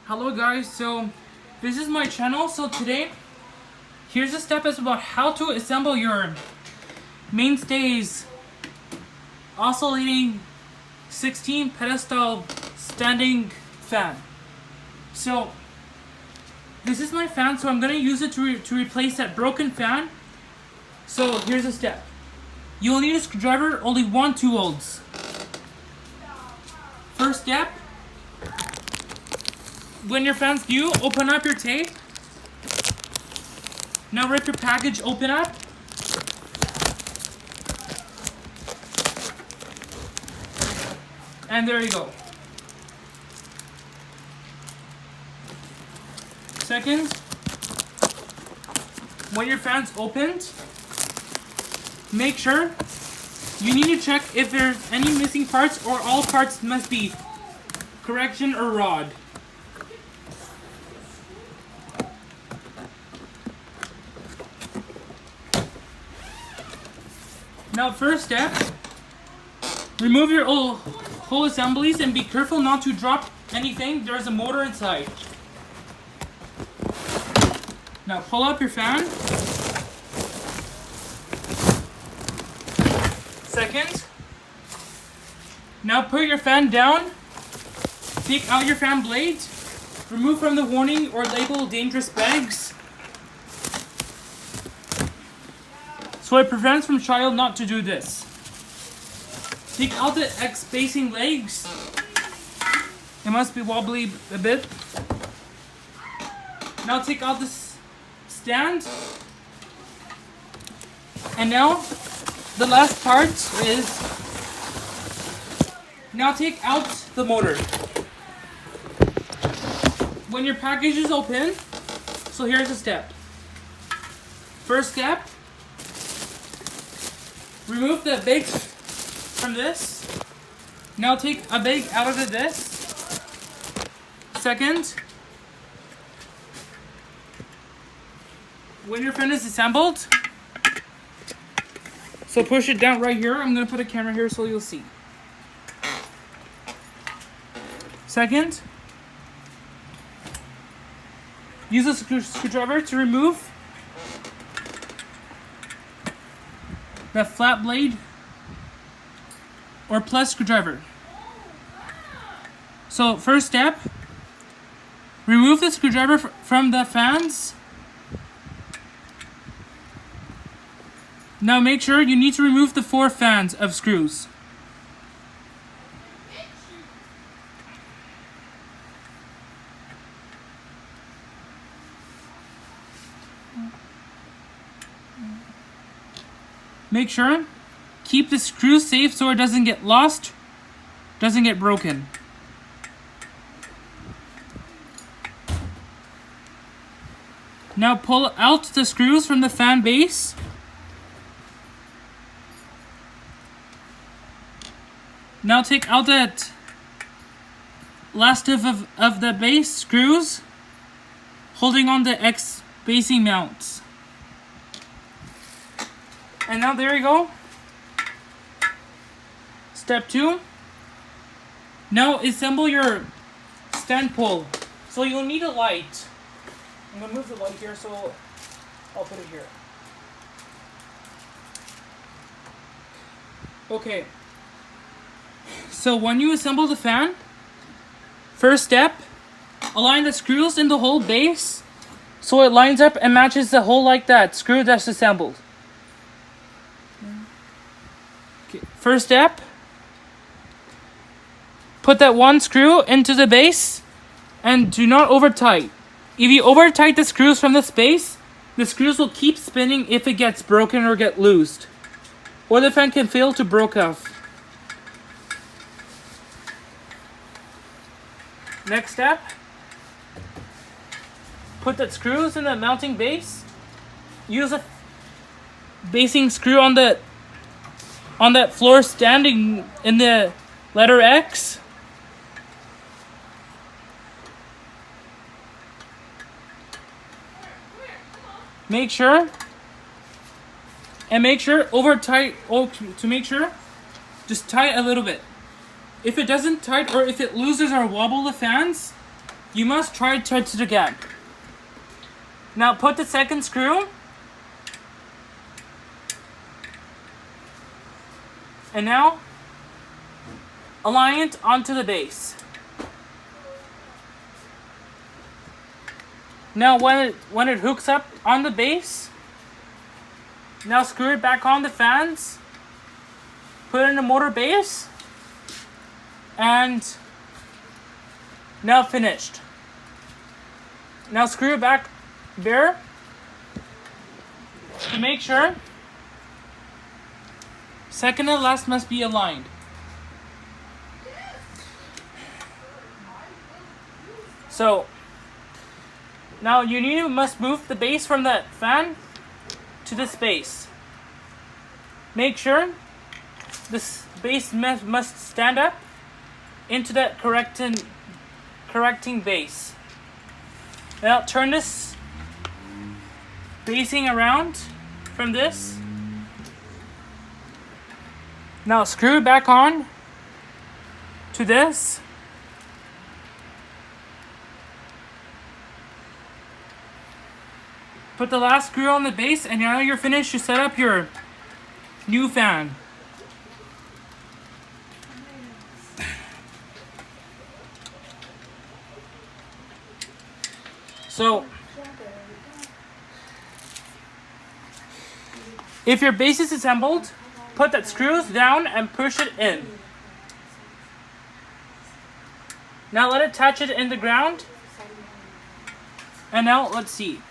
Hello guys, so this is my channel. So today, here's a step is about how to assemble your Mainstays oscillating 16 pedestal standing fan. So this is my fan, so I'm gonna use it to replace that broken fan. So here's a step. You'll need a screwdriver, only 1 2/8. First step. When your fan's new, open up your tape. Now rip your package open up. And there you go. Second, when your fan's opened, make sure you need to check if there's any missing parts or all parts must be correction or rod. Now first step, remove your whole assemblies and be careful not to drop anything. There's a motor inside. Now pull up your fan. Second, now put your fan down. Take out your fan blade. Remove from the warning or label dangerous bags, so it prevents from child not to do this. Take out the X-spacing legs. It must be wobbly a bit. Now take out this stand. And now the last part is, now take out the motor. When your package is open, so here's the step. First step, remove the bag from this. Now take a bag out of this. Second, when your fan is assembled, so push it down right here. I'm going to put a camera here so you'll see. Second, use a screwdriver to remove the flat blade or plus screwdriver. So first step, remove the screwdriver from the fans. Now make sure you need to remove the 4 fans of screws. Make sure, keep the screw safe so it doesn't get lost, doesn't get broken. Now pull out the screws from the fan base. Now take out that last of the base screws, holding on the X basing mounts. And now there you go. Step 2. Now assemble your stand pole. So you'll need a light. I'm gonna move the light here, so I'll put it here. Okay. So when you assemble the fan, first step, align the screws in the whole base so it lines up and matches the hole like that screw that's assembled. Okay. First step, put that 1 screw into the base and do not over tight. If you over tight the screws from this base, the screws will keep spinning if it gets broken or get loosed, or the fan can fail to break off. Next step, put the screws in the mounting base. Use a basing screw on that floor standing in the letter X. Make sure over tight, to make sure, just tie it a little bit. If it doesn't tight or if it loses or wobble the fans, You must try to touch it again. Now put the second screw. And now align it onto the base. Now when it hooks up on the base, now screw it back on the fans. Put it in the motor base. And now finished. Now screw it back there to make sure. Second and last must be aligned. So now you must move the base from the fan to this base. Make sure this base must stand up into that correcting base. Now turn this basing around from this. Now screw it back on to this. Put the last screw on the base, and now you're finished to set up your new fan. So, if your base is assembled, put that screws down and push it in. Now let it touch it in the ground. And now let's see.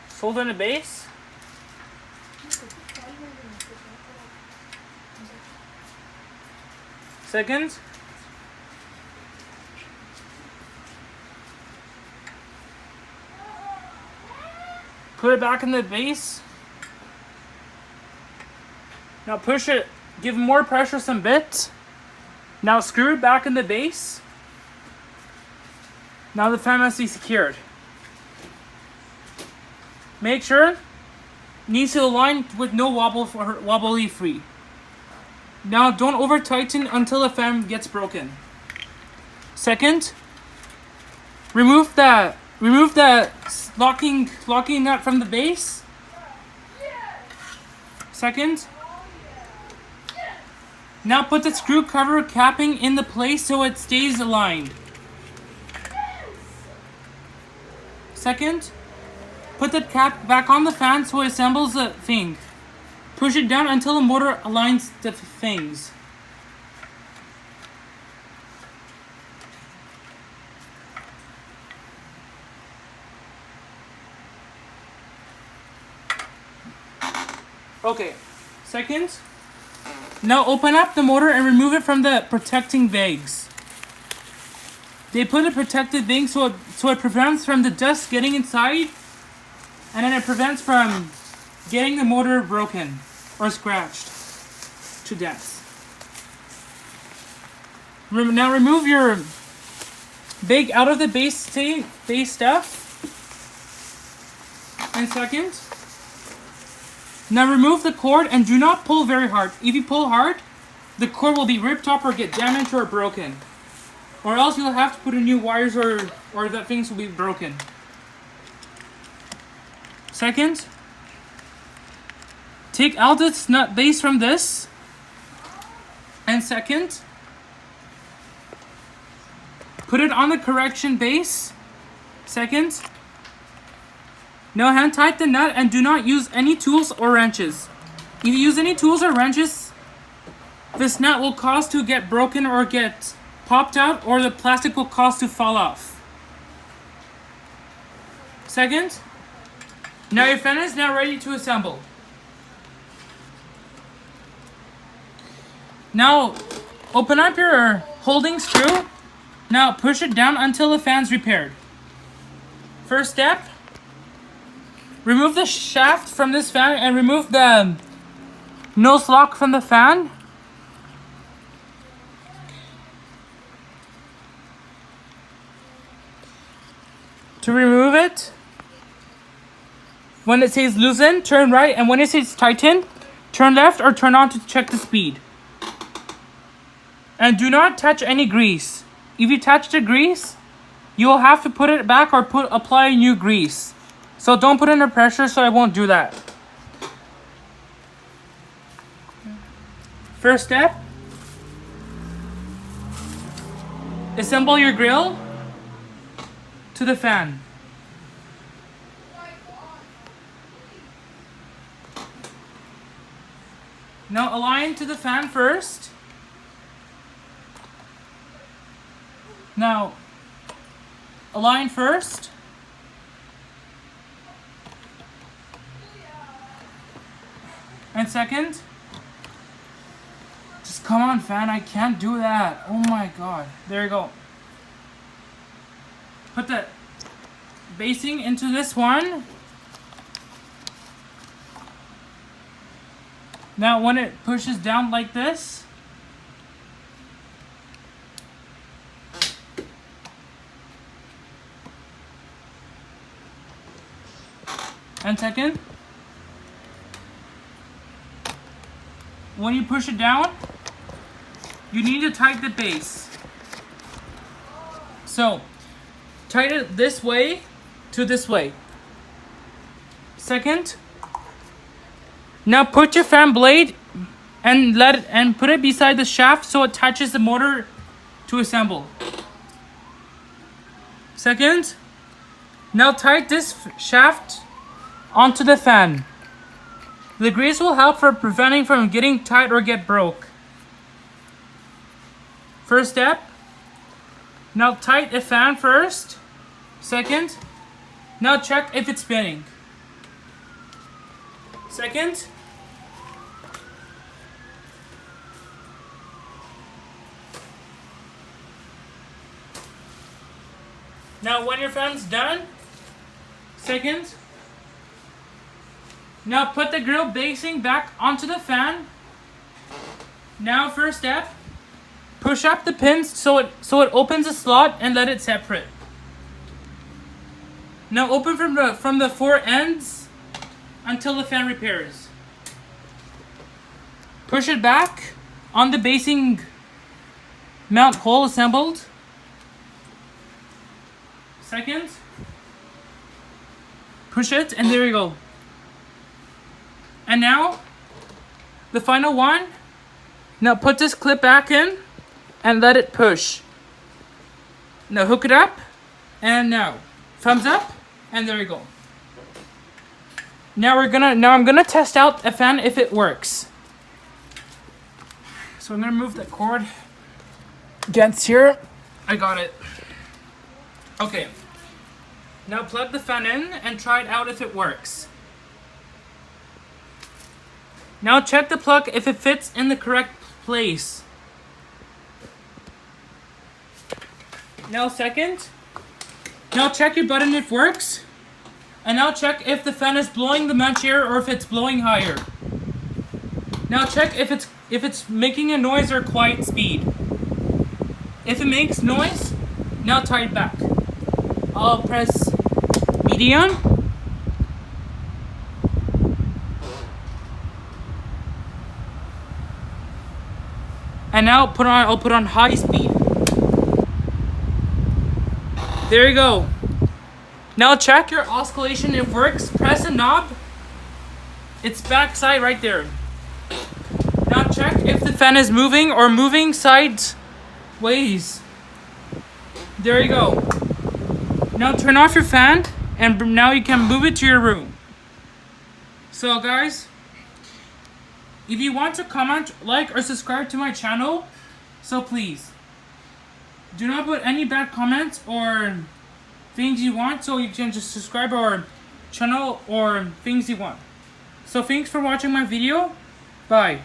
Solder the base. Second. Put it back in the base. Now push it, give more pressure some bits. Now screw it back in the base. Now the fan must be secured. Make sure it needs to align with no wobbly free. Now don't over tighten until the fan gets broken. Second, remove that locking nut from the base. Second, now put the screw cover capping in the place so it stays aligned. Second, put the cap back on the fan so it assembles the thing. Push it down until the motor aligns the things. Okay, second, now open up the motor and remove it from the protecting bags. They put a protected thing so it prevents from the dust getting inside, and then it prevents from getting the motor broken or scratched to death. Now remove your bag out of the base stuff. And second, now remove the cord and do not pull very hard. If you pull hard, the cord will be ripped up or get damaged or broken. Or else you'll have to put in new wires or that things will be broken. Second, take out this nut base from this. And second, put it on the correction base. Second, now hand tight the nut and do not use any tools or wrenches. If you use any tools or wrenches, this nut will cause to get broken or get popped out, or the plastic will cause to fall off. Second, now your fan is now ready to assemble. Now open up your holding screw. Now push it down until the fan's repaired. First step, remove the shaft from this fan and remove the nose lock from the fan. To remove it, when it says loosen, turn right, and when it says tighten, turn left or turn on to check the speed. And do not touch any grease. If you touch the grease, you will have to put it back or apply new grease. So don't put under pressure, so I won't do that. First step, assemble your grill to the fan. Now align to the fan first. Now align first. And second. Just come on, fan, I can't do that. Oh my god. There you go. Put the basing into this one. Now when it pushes down like this, and second, when you push it down, you need to tighten the base. So, tighten it this way to this way. Second, now put your fan blade and put it beside the shaft so it touches the motor to assemble. Second, now tighten this shaft onto the fan. The grease will help for preventing from getting tight or get broke. First step, now tighten the fan first. Second, now check if it's spinning. Second, now when your fan's done, second, now put the grill basing back onto the fan. Now first step, push up the pins so it opens a slot and let it separate. Now open from the four ends until the fan repairs. Push it back on the basing mount hole assembled. Second, push it and there you go. And now, the final one. Now put this clip back in and let it push. Now hook it up and now thumbs up and there you go. Now I'm gonna test out a fan if it works. So I'm gonna move the cord against here. I got it. Okay. Now plug the fan in and try it out if it works. Now check the plug if it fits in the correct place. Now second, now check your button if it works. And now check if the fan is blowing the much air or if it's blowing higher. Now check if it's making a noise or quiet speed. If it makes noise, now tighten back. I'll press medium. And now I'll put on high speed. There you go. Now check your oscillation if it works. Press the knob. It's backside right there. Now check if the fan is moving or moving sideways. There you go. Now turn off your fan and now you can move it to your room. So guys, if you want to comment, like, or subscribe to my channel, so please, do not put any bad comments or things you want, so you can just subscribe our channel or things you want. So thanks for watching my video. Bye.